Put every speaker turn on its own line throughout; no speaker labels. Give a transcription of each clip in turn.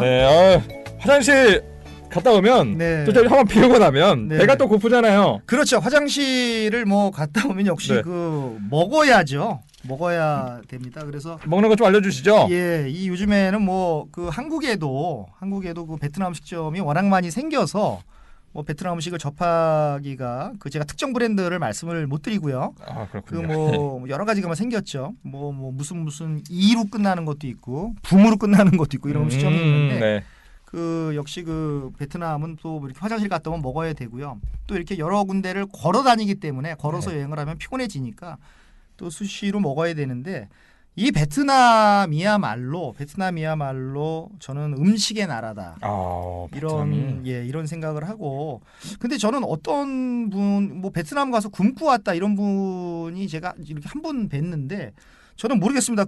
네, 화장실 갔다 오면
네.
또 한번 비우고 나면
네.
배가 또 고프잖아요.
그렇죠. 화장실을 뭐 갔다 오면 역시
네.
그 먹어야죠. 먹어야 됩니다. 그래서
먹는 거 좀 알려주시죠.
예, 이 요즘에는 뭐 그 한국에도 그 베트남 음식점이 워낙 많이 생겨서 뭐 베트남 음식을 접하기가 그 제가 특정 브랜드를 말씀을 못 드리고요.
아,
그
그렇군요.
뭐 여러 가지가 생겼죠. 뭐 무슨 이로 끝나는 것도 있고 붐으로 끝나는 것도 있고 이런 음식점이 있는데
네.
그 역시 그 베트남은 또 이렇게 화장실 갔다 오면 먹어야 되고요. 또 이렇게 여러 군데를 걸어 다니기 때문에 걸어서 여행을 하면 피곤해지니까 또 수시로 먹어야 되는데 이 베트남이야말로 저는 음식의 나라다.
베트남이.
이런 생각을 하고 근데 저는 어떤 분 뭐 베트남 가서 굶고 왔다 이런 분이 제가 이렇게 한 분 뵀는데 저는 모르겠습니다.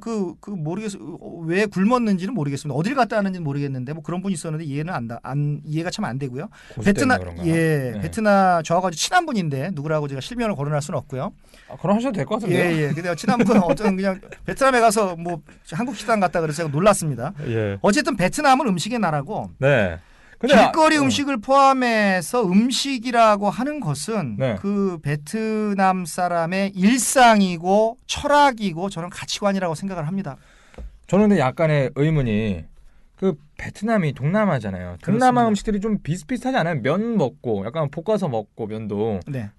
왜 굶었는지는 모르겠습니다. 어딜 갔다 왔는지는 모르겠는데 뭐 그런 분이 있었는데 이해가 참 안 되고요. 베트남 저하고 아주 친한 분인데 누구라고 제가 실명을 거론할 수는 없고요.
그럼 하셔도 될 것 같은데요.
예. 근데 친한 분 어떤 그냥 베트남에 가서 뭐 한국 식당 갔다 그래서 제가 놀랐습니다.
예.
어쨌든 베트남은 음식의 나라고.
네. 근데
길거리 음식을 포함해서 음식이라고 하는 것은
네.
그 베트남 사람의 일상이고 철학이고 저는 가치관이라고 생각을 합니다.
저는 근데 약간의 의문이 그 베트남이 동남아잖아요. 동남아
그렇습니다.
음식들이 좀 비슷비슷하지 않아요? 면 먹고 약간 볶아서 먹고 면도
네.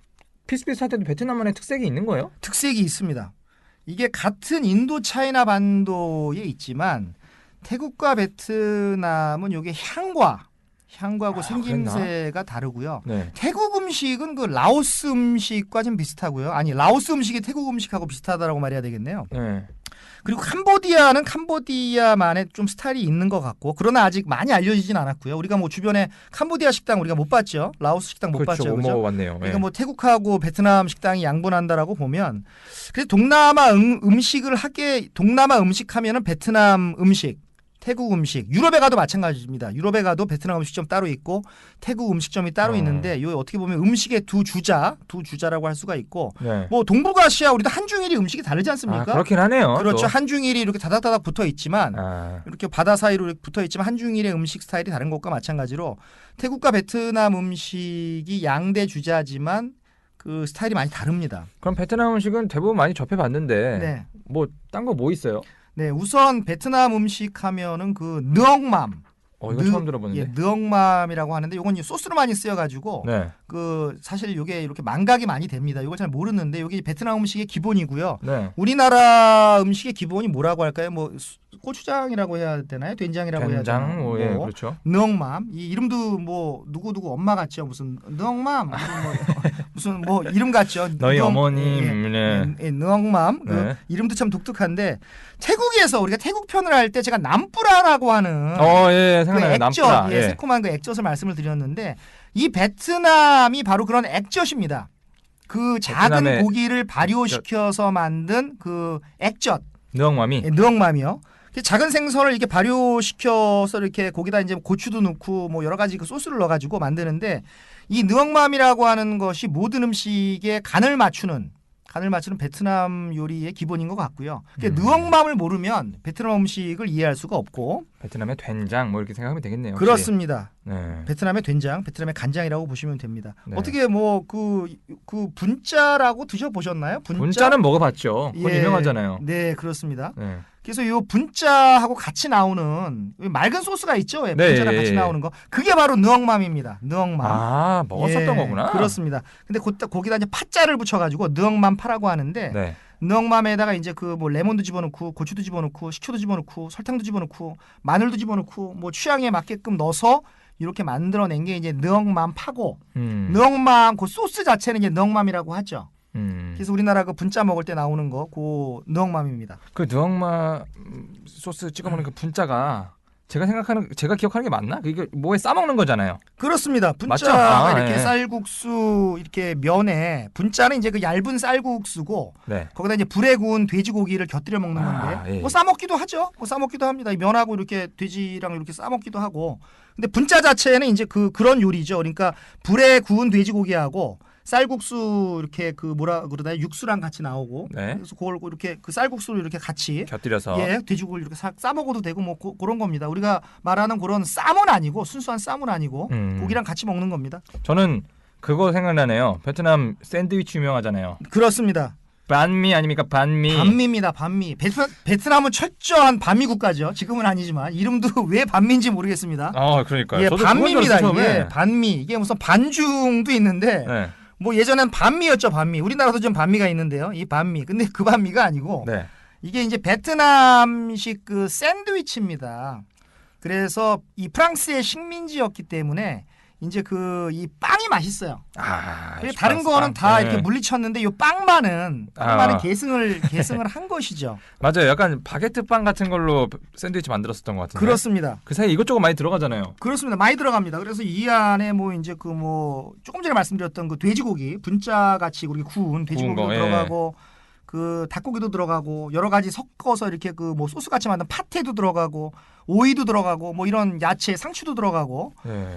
비슷비슷할 때도 베트남만의 특색이 있는 거예요?
특색이 있습니다. 이게 같은 인도 차이나 반도에 있지만 태국과 베트남은 이게 향과고 생김새가 다르고요.
네.
태국 음식은 그 라오스 음식과 좀 비슷하고요. 아니 라오스 음식이 태국 음식하고 비슷하다라고 말해야 되겠네요.
네.
그리고 캄보디아는 캄보디아만의 좀 스타일이 있는 것 같고 그러나 아직 많이 알려지진 않았고요. 우리가 뭐 주변에 캄보디아 식당 우리가 못 봤죠. 라오스 식당 못
그렇죠.
봤죠.
못 먹어봤네요.
그러니까 뭐 태국하고 베트남 식당이 양분한다라고 보면 그래서 동남아 음식 하면은 베트남 음식 태국 음식, 유럽에 가도 마찬가지입니다. 유럽에 가도 베트남 음식점 따로 있고 태국 음식점이 따로 있는데 요 어떻게 보면 음식의 두 주자라고 할 수가 있고
네.
뭐 동북아시아 우리도 한중일이 음식이 다르지 않습니까?
그렇긴 하네요.
그렇죠.
또.
한중일이 이렇게 다닥다닥 붙어 있지만 이렇게 바다 사이로 이렇게 붙어 있지만 한중일의 음식 스타일이 다른 것과 마찬가지로 태국과 베트남 음식이 양대 주자지만 그 스타일이 많이 다릅니다.
그럼 베트남 음식은 대부분 많이 접해봤는데
네.
뭐 딴 거 뭐 있어요?
네, 우선 베트남 음식 하면은 그 느엉맘.
이건 처음 들어보는데.
예, 느엉맘이라고 하는데 이건 소스로 많이 쓰여가지고
네.
그 사실 이게 이렇게 망각이 많이 됩니다. 이걸 잘 모르는데 이게 베트남 음식의 기본이고요.
네.
우리나라 음식의 기본이 뭐라고 할까요? 뭐 고추장이라고 해야 되나요? 된장이라고 해야 되나요?
예, 그렇죠.
느엉맘 이 이름도 뭐 누구 엄마 같죠? 무슨 느엉맘 무슨 뭐 이름 같죠?
너희 어머님.
느엉맘 그 이름도 참 독특한데 태국에서 우리가 태국 편을 할 때 제가 남뿌라라고 하는
생각나요.
남뿌라 새콤한 그 액젓을 말씀을 드렸는데 이 베트남이 바로 그런 액젓입니다. 그 작은 고기를 발효시켜서 만든 그 액젓 느엉맘이요. 작은 생선을 이렇게 발효시켜서 이렇게 거기다 이제 고추도 넣고 뭐 여러 가지 그 소스를 넣어가지고 만드는데 이 느엉맘이라고 하는 것이 모든 음식에 간을 맞추는 베트남 요리의 기본인 것 같고요. 느엉맘을 모르면 베트남 음식을 이해할 수가 없고
베트남의 된장 뭐 이렇게 생각하면 되겠네요.
그렇습니다.
네.
베트남의 된장, 베트남의 간장이라고 보시면 됩니다. 네. 어떻게 뭐 그 분짜라고 드셔보셨나요?
분짜는 먹어봤죠. 그건 유명하잖아요.
네, 그렇습니다.
네.
그래서 이 분짜하고 같이 나오는 맑은 소스가 있죠. 분짜랑 같이 나오는 거. 그게 바로 느엉맘입니다. 느엉맘.
먹었었던 거구나.
그렇습니다. 근데 거기다 이제 팥자를 붙여가지고 느엉맘파라고 하는데 느엉맘에다가 이제 그 뭐 레몬도 집어넣고 고추도 집어넣고 식초도 집어넣고 설탕도 집어넣고 마늘도 집어넣고 뭐 취향에 맞게끔 넣어서 이렇게 만들어낸 게 이제 느엉맘파고 느엉맘 그 소스 자체는 이제 느엉맘이라고 하죠. 그래서 우리나라 그 분짜 먹을 때 나오는 거 그 느엉맘입니다.
그 느엉맘 소스 찍어 먹는 그 분짜가 제가 기억하는 게 맞나? 이게 뭐에 싸 먹는 거잖아요.
그렇습니다. 분짜가 이렇게 쌀국수 이렇게 면에 분짜는 이제 그 얇은 쌀국수고 거기다 이제 불에 구운 돼지고기를 곁들여 먹는 건데 뭐 싸 먹기도 하죠. 뭐 싸 먹기도 합니다. 면하고 이렇게 돼지랑 이렇게 싸 먹기도 하고. 근데 분짜 자체는 이제 그런 요리죠. 그러니까 불에 구운 돼지고기하고 쌀국수 이렇게 그 뭐라 그러나 육수랑 같이 나오고
네.
그래서 그걸 이렇게 그 쌀국수를 이렇게 같이
곁들여서
돼지고기를 이렇게 싸 먹어도 되고 뭐 그런 겁니다. 우리가 말하는 그런 쌈은 아니고 순수한 쌈은 아니고 고기랑 같이 먹는 겁니다.
저는 그거 생각나네요. 베트남 샌드위치 유명하잖아요.
그렇습니다.
반미 아닙니까? 반미.
반미입니다. 반미. 베트남은 철저한 반미 국가죠. 지금은 아니지만 이름도 왜 반미인지 모르겠습니다.
그러니까요.
예,
저도
반미입니다.
그건 줄 알았어요,
예, 반미. 이게 무슨 반중도 있는데
네.
뭐 예전엔 반미였죠. 반미. 우리나라도 좀 반미가 있는데요. 이 반미. 근데 그 반미가 아니고
네.
이게 이제 베트남식 그 샌드위치입니다. 그래서 이 프랑스의 식민지였기 때문에 이제 그 이 빵이 맛있어요. 다른 거는 다 이렇게 물리쳤는데 이 빵만은 계승을 한 것이죠.
맞아요. 약간 바게트 빵 같은 걸로 샌드위치 만들었었던 것 같은데.
그렇습니다.
그 사이에 이것저것 많이 들어가잖아요.
그렇습니다. 많이 들어갑니다. 그래서 이 안에 뭐 이제 그 뭐 조금 전에 말씀드렸던 그 돼지고기 분짜 같이 우리 구운 돼지고기도 들어가고 그 닭고기도 들어가고 여러 가지 섞어서 이렇게 그 뭐 소스 같이 만든 파테도 들어가고 오이도 들어가고 뭐 이런 야채 상추도 들어가고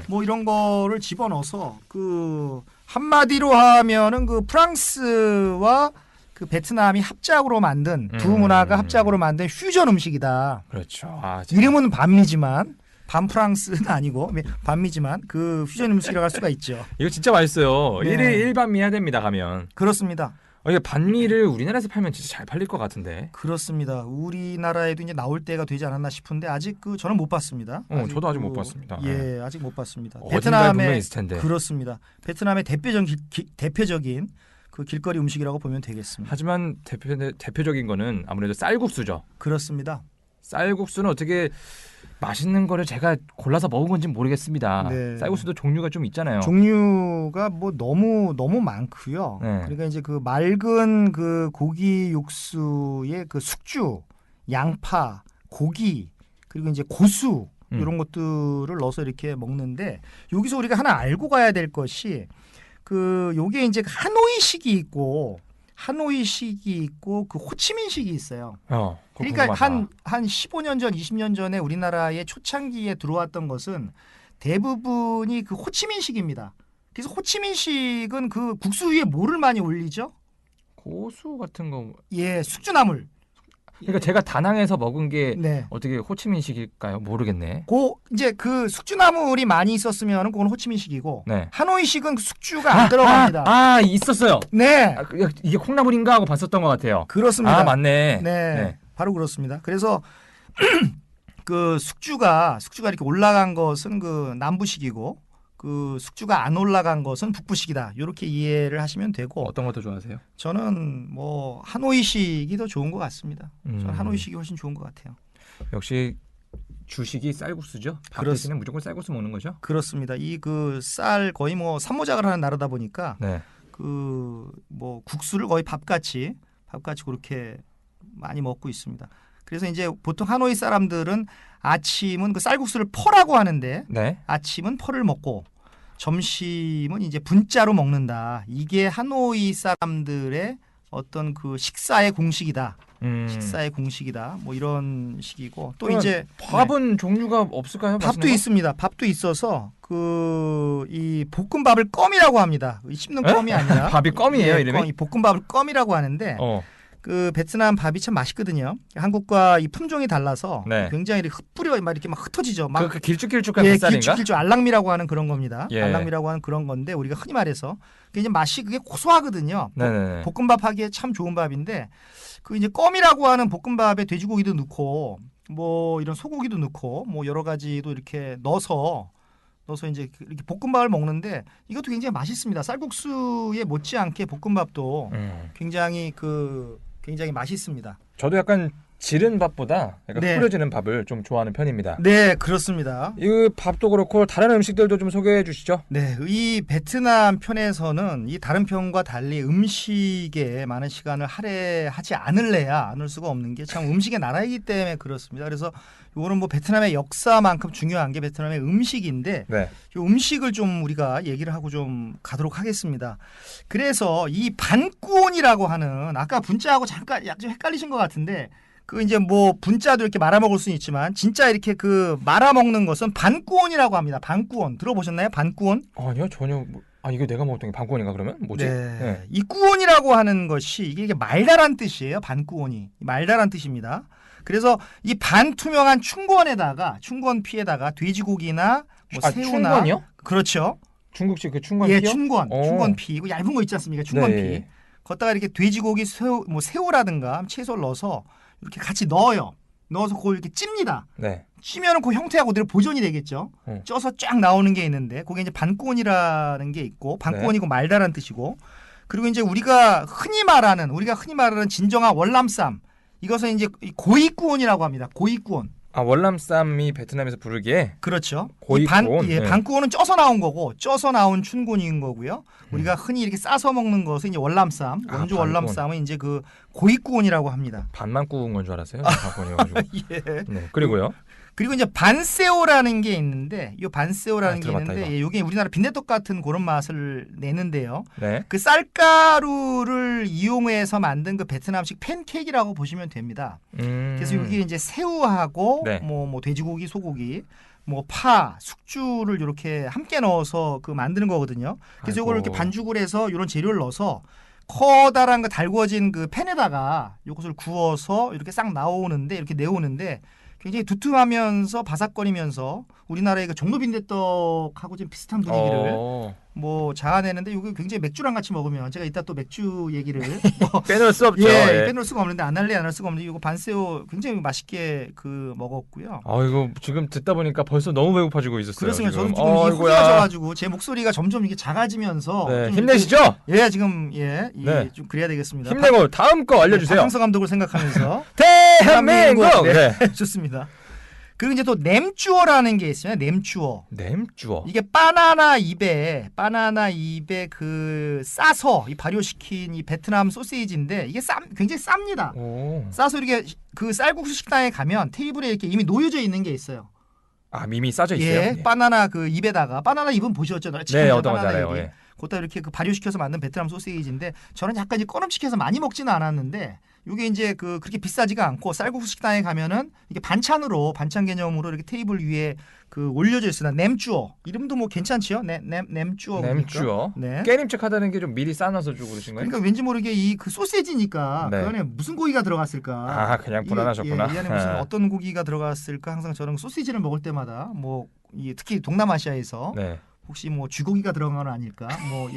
뭐 이런 거를 집어넣어서 그 한마디로 하면은 그 프랑스와 그 베트남이 합작으로 만든 두 문화가 합작으로 만든 퓨전 음식이다.
그렇죠.
이름은 반미지만 반프랑스는 아니고 반미지만 그 퓨전 음식이라고 할 수가 있죠.
이거 진짜 맛있어요.
네.
1일 1반미 해야 됩니다. 가면.
그렇습니다.
이게 반미를 우리나라에서 팔면 진짜 잘 팔릴 것 같은데.
그렇습니다. 우리나라에도 이제 나올 때가 되지 않았나 싶은데 아직 그 저는 못 봤습니다.
저도 아직 못 봤습니다.
예, 아직 못 봤습니다.
베트남에 분명히 있을 텐데.
그렇습니다. 베트남의 대표적인 그 길거리 음식이라고 보면 되겠습니다.
하지만 대표적인 거는 아무래도 쌀국수죠.
그렇습니다.
쌀국수는 어떻게 맛있는 거를 제가 골라서 먹은 건지 모르겠습니다.
네.
쌀국수도 종류가 좀 있잖아요.
종류가 뭐 너무 많고요.
네.
그러니까 이제 그 맑은 그 고기 육수에 그 숙주, 양파, 고기 그리고 이제 고수 이런 것들을 넣어서 이렇게 먹는데 여기서 우리가 하나 알고 가야 될 것이 그 요게 이제 하노이식이 있고 그 호치민식이 있어요. 그러니까 한 15년 전, 20년 전에 우리나라의 초창기에 들어왔던 것은 대부분이 그 호치민식입니다. 그래서 호치민식은 그 국수 위에 뭐를 많이 올리죠?
고수 같은 거.
예, 숙주나물.
그러니까 제가 다낭에서 먹은 게 어떻게 호치민식일까요? 모르겠네.
이제 그 숙주나물이 많이 있었으면 그건 호치민식이고 하노이식은 그 숙주가 안 들어갑니다.
있었어요.
네.
이게 콩나물인가 하고 봤었던 것 같아요.
그렇습니다.
맞네.
네. 바로 그렇습니다. 그래서 그 숙주가 이렇게 올라간 것은 그 남부식이고 그 숙주가 안 올라간 것은 북부식이다. 이렇게 이해를 하시면 되고.
어떤 것도 좋아하세요?
저는 뭐 하노이식이 더 좋은 것 같습니다. 저는 하노이식이 훨씬 좋은 것 같아요.
역시 주식이 쌀국수죠? 밥 대신에 무조건 쌀국수 먹는 거죠?
그렇습니다. 이 그 쌀 거의 뭐 산모작을 하는 나라다 보니까 그 뭐 국수를 거의 밥같이 그렇게 많이 먹고 있습니다. 그래서 이제 보통 하노이 사람들은 아침은 그 쌀국수를 퍼라고 하는데 아침은 퍼를 먹고 점심은 이제 분짜로 먹는다. 이게 하노이 사람들의 어떤 그 식사의 공식이다. 식사의 공식이다. 뭐 이런 식이고 또 이제
밥은 종류가 없을까요?
밥도 있습니다. 밥도 있어서 그 이 볶음밥을 껌이라고 합니다. 씹는 껌이 아니라
밥이 껌이에요, 이름이?
볶음밥을 껌이라고 하는데 그 베트남 밥이 참 맛있거든요. 한국과 이 품종이 달라서 굉장히 흩뿌려 막 이렇게 막 흩어지죠. 막
그 길쭉길쭉한 뱃살인가?
길쭉길쭉 알랑미라고 하는 그런 겁니다. 알랑미라고 하는 그런 건데 우리가 흔히 말해서 이제 맛이 그게 고소하거든요. 볶음밥 하기에 참 좋은 밥인데 그 이제 껌이라고 하는 볶음밥에 돼지고기도 넣고 뭐 이런 소고기도 넣고 뭐 여러 가지도 이렇게 넣어서 이제 이렇게 볶음밥을 먹는데 이것도 굉장히 맛있습니다. 쌀국수에 못지않게 볶음밥도 굉장히 맛있습니다.
저도 약간 지른 밥보다 약간 뿌려지는 밥을 좀 좋아하는 편입니다.
네, 그렇습니다.
이 밥도 그렇고 다른 음식들도 좀 소개해 주시죠.
네, 이 베트남 편에서는 이 다른 편과 달리 음식에 많은 시간을 할애하지 않을 수가 없는 게 참 음식의 나라이기 때문에 그렇습니다. 그래서 이거는 뭐 베트남의 역사만큼 중요한 게 베트남의 음식인데 이 음식을 좀 우리가 얘기를 하고 좀 가도록 하겠습니다. 그래서 이 반꾸온이라고 하는 아까 분짜하고 잠깐 좀 헷갈리신 것 같은데 그 이제 뭐 분짜도 이렇게 말아 먹을 수는 있지만 진짜 이렇게 그 말아 먹는 것은 반꾸온이라고 합니다. 반꾸온 들어보셨나요? 반꾸온?
아니요, 전혀 아 이거 내가 먹었던 게 반꾸원인가 그러면 뭐지?
네. 이 꾸원이라고 하는 것이 이게 말다란 뜻이에요. 반꾸원이 말다란 뜻입니다. 그래서 이 반투명한 춘권에다가 춘권피에다가 돼지고기나 뭐 새우나
춘권이요?
그렇죠.
중국식 그 춘권
예,
피요?
춘권피 이거 얇은 거 있지 않습니까? 춘권피.
네.
거기다가 이렇게 돼지고기, 새우라든가 채소를 넣어서 이렇게 같이 넣어요. 넣어서 그걸 이렇게 찝니다.
네.
찌면은 그 형태하고 그대로 보존이 되겠죠. 쪄서 쫙 나오는 게 있는데 그게 이제 반꾸원이라는 게 있고 반꾸원이고
네.
말다란 뜻이고 그리고 이제 우리가 흔히 말하는 진정한 월남쌈 이것은 이제 고이꾸원이라고 합니다. 고이꾸원.
아 월남쌈이 베트남에서 부르기에
그렇죠.
고이꾸원.
예, 반꾸원은 쪄서 나온 거고 쪄서 나온 춘곤인 거고요. 우리가 흔히 이렇게 싸서 먹는 것은 이제 월남쌈, 원주 월남쌈은 이제 그 고이꾸원이라고 합니다.
반만 구운 건 줄 알았어요. 반꾸원이어가지고.
예.
네. 그리고요.
그리고 이제 반새우라는 게 있는데 이 반새우라는 게
들어봤다,
있는데 예, 이게 우리나라 빈대떡 같은 그런 맛을 내는데요.
네.
그 쌀가루를 이용해서 만든 그 베트남식 팬케이크라고 보시면 됩니다. 그래서 이게 이제 새우하고
네.
뭐 돼지고기, 소고기, 뭐 파, 숙주를 이렇게 함께 넣어서 그 만드는 거거든요. 그래서 이걸 이렇게 반죽을 해서 이런 재료를 넣어서 커다란 그 달궈진 그 팬에다가 이것을 구워서 이렇게 싹 나오는데 이렇게 내오는데 굉장히 두툼하면서 바삭거리면서 우리나라의 그 종로빈대떡하고 좀 비슷한 분위기를 뭐 자아내는데 이거 굉장히 맥주랑 같이 먹으면 제가 이따 또 맥주 얘기를 뭐
빼놓을 수 없죠.
예, 빼놓을 수가 없는데 안 할 수가 없는데 이거 반새우 굉장히 맛있게 그 먹었고요.
아 이거 지금 듣다 보니까 벌써 너무 배고파지고 있었어요.
그렇습니다.
지금.
저도 지금 이게 후기가 져가지고 제 목소리가 점점 이게 작아지면서
네,
좀
힘내시죠?
예, 지금
네.
좀 그래야 되겠습니다.
힘내고 다음 거 알려주세요.
박항서 감독을 생각하면서
대한민국. 네.
좋습니다. 그리고 이제 또 냄주어라는 게 있어요. 냄주어.
냄주어.
이게 바나나 잎에 그 싸서 이 발효시킨 이 베트남 소시지인데 이게 굉장히 쌉니다. 싸서 이렇게 그 쌀국수 식당에 가면 테이블에 이렇게 이미 놓여져 있는 게 있어요.
아 밈이 싸져 있어요.
예, 바나나 그 잎에다가 바나나 잎은 보셨죠?
네, 어떤 건지 알아요. 예.
그것도 이렇게 그 발효시켜서 만든 베트남 소시지인데 저는 약간 이제 꺼름칙해서 많이 먹지는 않았는데 이게 이제 그 그렇게 비싸지가 않고 쌀국수 식당에 가면은 이게 반찬 개념으로 이렇게 테이블 위에 그 올려져 있으나 냄주어 이름도 뭐 괜찮지요? 냄주어.
냄주어.
네.
깨림칙 하다는 게 좀 미리 싸놔서 주고 그러신 거예요?
그러니까 왠지 모르게 이 그 소시지니까
네.
그 안에 무슨 고기가 들어갔을까?
아 그냥 불안하셨구나.
이 안에 무슨 어떤 고기가 들어갔을까? 항상 저는 소시지를 먹을 때마다 뭐 특히 동남아시아에서
네.
혹시 뭐 쥐고기가 들어간 건 아닐까? 뭐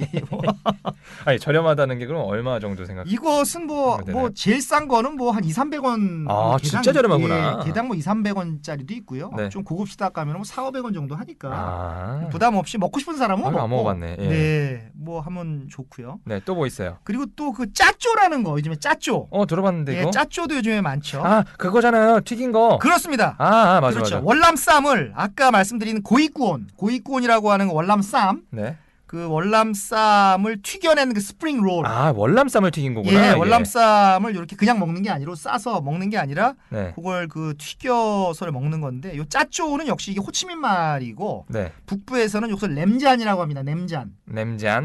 아니 저렴하다는 게 그럼 얼마 정도 생각?
이것은 뭐 제일 싼 거는 뭐 한 200~300원.
아 진짜 저렴하구나.
예, 개당 뭐 200~300원짜리도 있고요.
네.
좀 고급 식당 가면 뭐 400~500원 정도 하니까 부담 없이 먹고 싶은 사람은 먹고.
안 먹어봤네. 예.
네, 뭐 하면 좋고요.
네, 또 뭐 있어요?
그리고 또 그 짜쪼라는 거 요즘에 짜쪼.
들어봤는데 이거.
예, 짜쪼도 요즘에 많죠.
아 그거잖아요. 튀긴 거.
그렇습니다.
맞아
그렇죠.
맞아.
월남쌈을 아까 말씀드린 고이꾸온이라고 하는 월남쌈.
네.
그 월남쌈을 튀겨낸 그 스프링 롤.
아 월남쌈을 튀긴 거구나.
예, 월남쌈을 이렇게 그냥 먹는 게 아니라 싸서 먹는 게 아니라
네.
그걸 그 튀겨서 먹는 건데 요 짜쪼는 역시 이게 호치민 말이고
네.
북부에서는 여기서 램잔이라고 합니다. 램잔.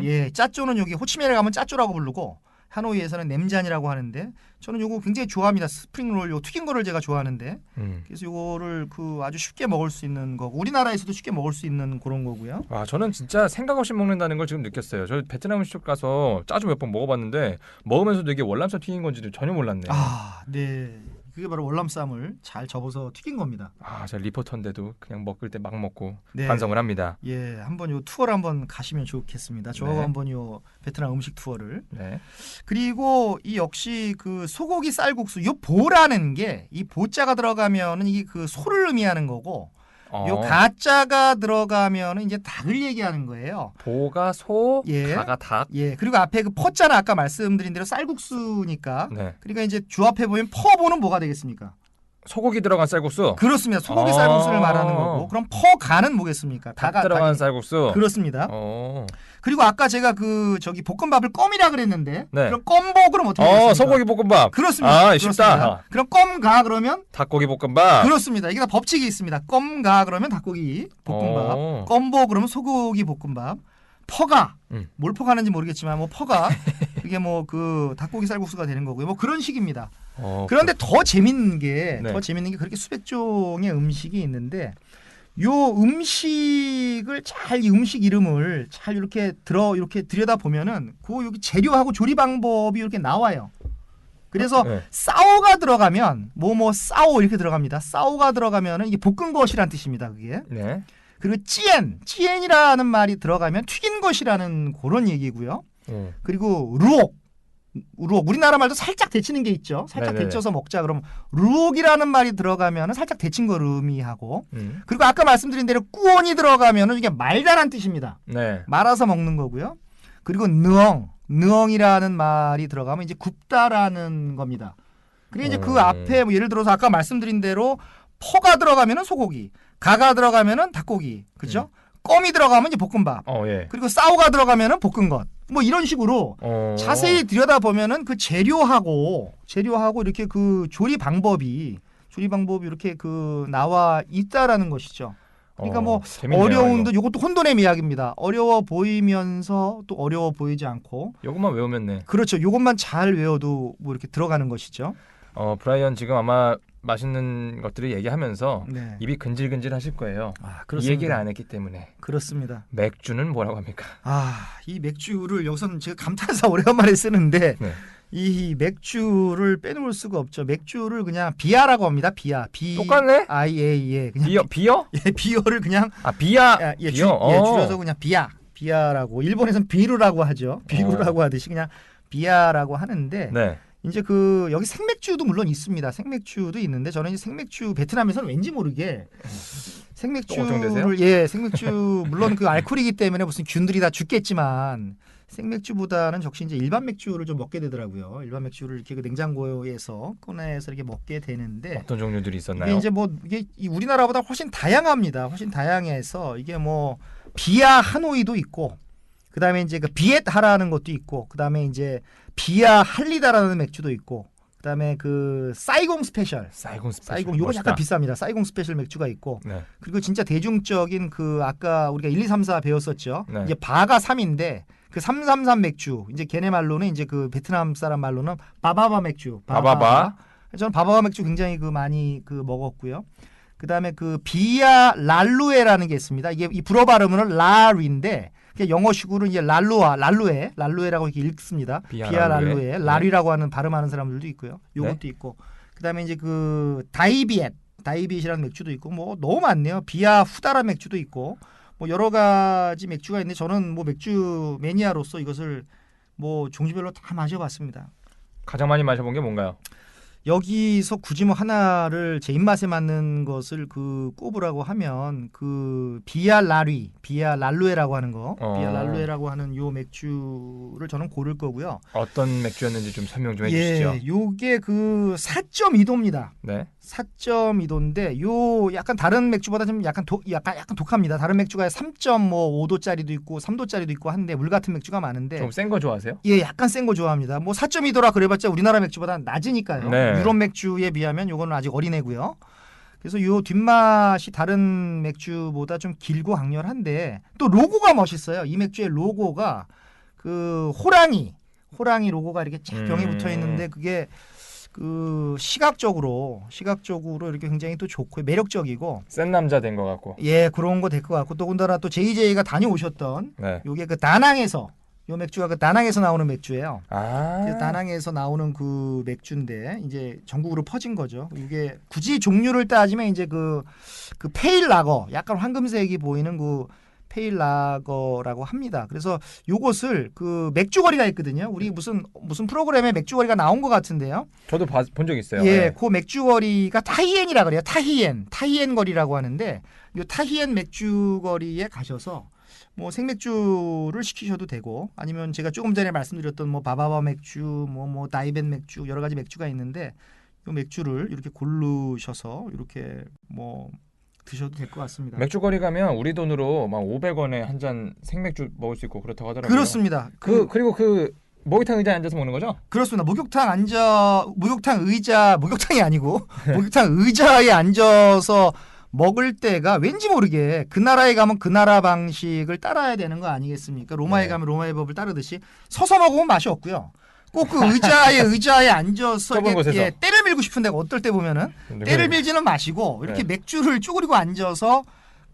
예, 짜쪼는 여기 호치민에 가면 짜쪼라고 부르고 하노이에서는 램잔이라고 하는데 저는 요거 굉장히 좋아합니다. 스프링롤 요 튀긴 거를 제가 좋아하는데 그래서 요거를 그 아주 쉽게 먹을 수 있는 거고 우리나라에서도 쉽게 먹을 수 있는 그런 거고요.
저는 진짜 생각 없이 먹는다는 걸 지금 느꼈어요. 저 베트남 음식 가서 짜조 몇 번 먹어봤는데 먹으면서도 이게 월남쌈 튀긴 건지도 전혀 몰랐네.
네. 그게 바로 월남쌈을 잘 접어서 튀긴 겁니다.
제가 리포터인데도 그냥 먹을 때 막 먹고
네.
반성을 합니다.
예, 한번 요 투어를 한번 가시면 좋겠습니다. 저하고 한번 요 베트남 음식 투어를.
네.
그리고 이 역시 그 소고기 쌀국수 요 보라는 게 이 보자가 들어가면은 이게 그 소를 의미하는 거고 요 가자가 들어가면은 이제 닭을 얘기하는 거예요.
보가 소, 가가 닭.
예. 그리고 앞에 그 퍼자는 아까 말씀드린 대로 쌀국수니까.
네.
그러니까 이제 조합해 보면 퍼보는 뭐가 되겠습니까?
소고기 들어간 쌀국수.
그렇습니다. 소고기 쌀국수를 말하는 거고. 그럼 퍼가는 뭐겠습니까?
닭 들어간 쌀국수.
그렇습니다. 그리고 아까 제가 그 볶음밥을 껌이라 그랬는데
네.
그럼 껌보 그럼 어떻게 되겠습니까?
소고기 볶음밥.
그렇습니다.
쉽다.
그럼 껌가 그러면
닭고기 볶음밥.
그렇습니다. 이게 다 법칙이 있습니다. 껌가 그러면 닭고기 볶음밥. 껌보 그러면 소고기 볶음밥. 퍼가 뭘 퍼가는지 모르겠지만 뭐 퍼가 그게 뭐 그 닭고기 쌀국수가 되는 거고요. 뭐 그런 식입니다. 그런데 더 재밌는 게 그렇게 수백 종의 음식이 있는데 요 음식을 이 음식 이름을 잘 이렇게 들여다 보면은 그 여기 재료하고 조리 방법이 이렇게 나와요. 그래서
네.
싸오가 들어가면 뭐뭐 싸오 이렇게 들어갑니다. 싸오가 들어가면은 이게 볶은 것이란 뜻입니다. 그게.
네.
그리고 찌엔이라는 말이 들어가면 튀긴 것이라는 그런 얘기고요. 그리고 루옥 우리나라 말도 살짝 데치는 게 있죠. 살짝
네네네.
데쳐서 먹자 그러면 루옥이라는 말이 들어가면 살짝 데친 걸 의미하고 그리고 아까 말씀드린 대로 꾸온이 들어가면 이게 말다란 뜻입니다.
네.
말아서 먹는 거고요. 그리고 느엉이라는 말이 들어가면 이제 굽다라는 겁니다. 그리고 이제 그 앞에 뭐 예를 들어서 아까 말씀드린 대로 퍼가 들어가면은 소고기, 가가 들어가면은 닭고기, 그죠? 껌이 들어가면 이제 볶음밥.
예.
그리고 싸오가 들어가면은 볶은 것. 뭐 이런 식으로 자세히 들여다 보면은 그 재료하고 이렇게 그 조리 방법이 이렇게 그 나와 있다라는 것이죠. 그러니까 뭐
재밌네요,
어려운도 이것도 혼돈의 미학입니다. 어려워 보이면서 또 어려워 보이지 않고.
요것만 외우면 네.
그렇죠. 요것만 잘 외워도 뭐 이렇게 들어가는 것이죠.
브라이언 지금 아마 맛있는 것들을 얘기하면서
네.
입이 근질근질 하실 거예요.
그렇습니다.
이 얘기를 안 했기 때문에.
그렇습니다.
맥주는 뭐라고 합니까?
이 맥주를 여기서는 제가 감탄사 오래간만에 쓰는데
네.
이 맥주를 빼놓을 수가 없죠. 맥주를 그냥 비아라고 합니다. 비아.
똑같네?
IA에 그냥
비어?
예, 비어를 그냥
비아.
예,
비어.
줄여서 그냥 비아라고. 일본에서는 비루라고 하죠. 비루라고 하듯이 그냥 비아라고 하는데
네.
이제 여기 생맥주도 물론 있습니다. 생맥주도 있는데 저는 이제 생맥주 베트남에서는 왠지 모르게 생맥주를 생맥주 물론 그 알코올이기 때문에 무슨 균들이 다 죽겠지만 생맥주보다는 역시 이제 일반 맥주를 좀 먹게 되더라고요. 일반 맥주를 이렇게 그 냉장고에서 꺼내서 이렇게 먹게 되는데
어떤 종류들이 있었나요?
이게 이제 뭐 이게 우리나라보다 훨씬 다양합니다. 훨씬 다양해서 이게 뭐 비아 하노이도 있고 그다음에 이제 그 비엣하라는 것도 있고 그다음에 이제 비아 할리다라는 맥주도 있고 그다음에 그 사이공 스페셜 요거 약간 비쌉니다. 사이공 스페셜 맥주가 있고
네.
그리고 진짜 대중적인 그 아까 우리가 1, 2, 3, 4 배웠었죠.
네.
이제 바가 3인데 그 333 맥주 이제 걔네 말로는 이제 그 베트남 사람 말로는 바바바 맥주.
바바바.
저는 바바바 맥주 굉장히 많이 먹었고요. 그다음에 그 비아 랄루에라는 게 있습니다. 이게 이 불어 발음은 라리인데 영어식으로 이제 랄루에라고 이렇게 읽습니다. 비아 랄루에, 라리라고 하는 발음하는 사람들도 있고요. 요것도
네.
있고. 그다음에 이제 그 다이비엣이라는 맥주도 있고 뭐 너무 많네요. 비아 후다라 맥주도 있고 뭐 여러 가지 맥주가 있는데 저는 뭐 맥주 매니아로서 이것을 뭐 종류별로 다 마셔봤습니다.
가장 많이 마셔본 게 뭔가요?
여기서 굳이 뭐 하나를 제 입맛에 맞는 것을 꼽으라고 하면 그 비아 랄루에라고 하는 거, 비아 랄루에라고 하는 요 맥주를 저는 고를 거고요.
어떤 맥주였는지 좀 설명 좀 해주시죠.
요게 그 4.2도입니다.
네.
4.2도인데 요 약간 다른 맥주보다 좀 약간 독합니다. 다른 맥주가 3.5도짜리도 있고 3도짜리도 있고 한데 물 같은 맥주가 많은데
좀 센 거 좋아하세요?
예, 약간 센 거 좋아합니다. 뭐 4.2도라 그래봤자 우리나라 맥주보다 낮으니까요.
네.
유럽 맥주에 비하면 요거는 아직 어린애고요. 그래서 요 뒷맛이 다른 맥주보다 좀 길고 강렬한데 또 로고가 멋있어요. 이 맥주의 로고가 그 호랑이 로고가 이렇게 쫙 병에 붙어 있는데 그게 그 시각적으로 이렇게 굉장히 또 좋고 매력적이고
센 남자 된 것 같고.
예, 그런 거 될 것 같고 더군다나 또 JJ가 다녀오셨던
네.
요게 그 다낭에서 요 맥주가 그 다낭에서 나오는 맥주예요.
아.
다낭에서 나오는 그 맥주인데 이제 전국으로 퍼진 거죠. 이게 굳이 종류를 따지면 이제 그 페일 라거, 약간 황금색이 보이는 그 페일 라거라고 합니다. 그래서 요것을 그 맥주거리가 있거든요. 우리 무슨 프로그램에 맥주거리가 나온 것 같은데요.
저도 본 적 있어요.
예,
네.
그 맥주거리가 타히엔이라 그래요. 타히엔 거리라고 하는데 요 타히엔 맥주거리에 가셔서 뭐 생맥주를 시키셔도 되고 아니면 제가 조금 전에 말씀드렸던 뭐 바바바 맥주, 뭐 다이벤 맥주 여러 가지 맥주가 있는데 이 맥주를 이렇게 고르셔서 이렇게 뭐 드셔도 될 것 같습니다.
맥주거리 가면 우리 돈으로 막 500원에 한 잔 생맥주 먹을 수 있고 그렇다고 하더라고요.
그렇습니다.
그리고 그 목욕탕 의자에 앉아서 먹는 거죠?
그렇습니다. 목욕탕이 아니고 목욕탕 의자에 앉아서 먹을 때가 왠지 모르게 그 나라에 가면 그 나라 방식을 따라야 되는 거 아니겠습니까? 로마에
네.
가면 로마의 법을 따르듯이 서서 먹으면 맛이 없고요. 꼭 그 의자에 앉아서
곳에서.
때를 밀고 싶은데 어떨 때 보면은
네.
때를 밀지는 마시고 이렇게 맥주를 쪼그리고 앉아서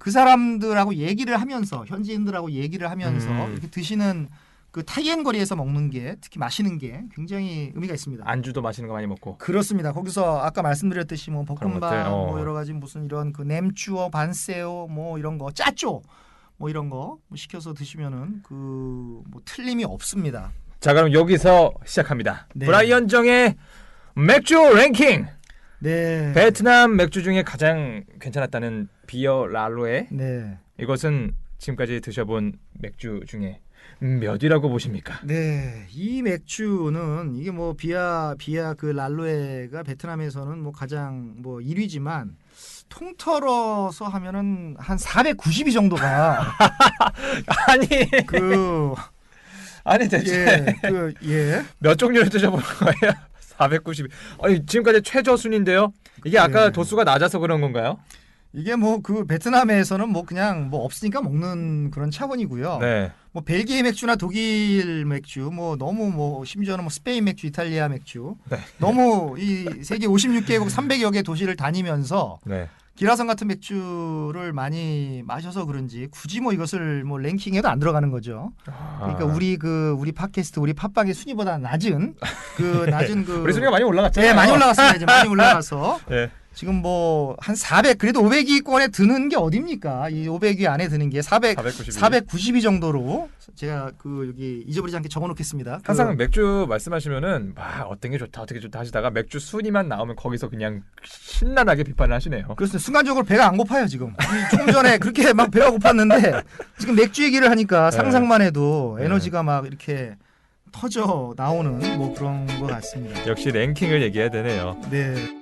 그 사람들하고 얘기를 하면서 현지인들하고 얘기를 하면서 이렇게 드시는 그 타이엔거리에서 먹는 게 특히 마시는 게 굉장히 의미가 있습니다.
안주도 맛있는 거 많이 먹고.
그렇습니다. 거기서 아까 말씀드렸듯이 뭐 볶음밥,
어.
뭐 여러 가지 무슨 이런 그 냄쭈어, 반세오, 뭐 이런 거 짜쪼, 뭐 이런 거 시켜서 드시면은 그 뭐 틀림이 없습니다.
자, 그럼 여기서 시작합니다.
네.
브라이언 정의 맥주 랭킹.
네.
베트남 맥주 중에 가장 괜찮았다는 비어 랄로에.
네.
이것은 지금까지 드셔본 맥주 중에 몇이라고 보십니까?
네, 이 맥주는 이게 뭐 비아 그 랄로에가 베트남에서는 뭐 가장 뭐 1위지만 통틀어서 하면은 한 490이 정도가
아니
그
아니 대체 몇 종류를 드셔보는 거예요? 490. 아니 지금까지 최저 순인데요. 이게 아까
네.
도수가 낮아서 그런 건가요?
이게 뭐 그 베트남에서는 뭐 그냥 뭐 없으니까 먹는 그런 차원이고요.
네.
뭐 벨기에 맥주나 독일 맥주, 뭐 너무 뭐 심지어는 뭐 스페인 맥주, 이탈리아 맥주,
네.
너무 이 세계 56개국 300여 개 도시를 다니면서
네.
기라성 같은 맥주를 많이 마셔서 그런지 굳이 뭐 이것을 뭐 랭킹에도 안 들어가는 거죠. 그러니까 우리 팟캐스트, 우리 팟빵의 순위보다 낮은
우리 순위가 많이 올라갔죠.
네, 많이 올라갔습니다. 이제 많이 올라가서.
네.
지금 뭐 한 400 그래도 500위권에 드는 게 어딥니까? 이 500위 안에 드는 게 490위 정도로 제가 그 여기 잊어버리지 않게 적어놓겠습니다.
항상 맥주 말씀하시면은 어떤 게 좋다 어떻게 좋다 하시다가 맥주 순위만 나오면 거기서 그냥 신나게 비판을 하시네요.
그렇습니다. 순간적으로 배가 안 고파요 지금. 조금 전에 그렇게 막 배가 고팠는데 지금 맥주 얘기를 하니까 상상만 해도 에너지가 막 이렇게 터져 나오는 뭐 그런 것 같습니다.
역시 랭킹을 얘기해야 되네요.
네.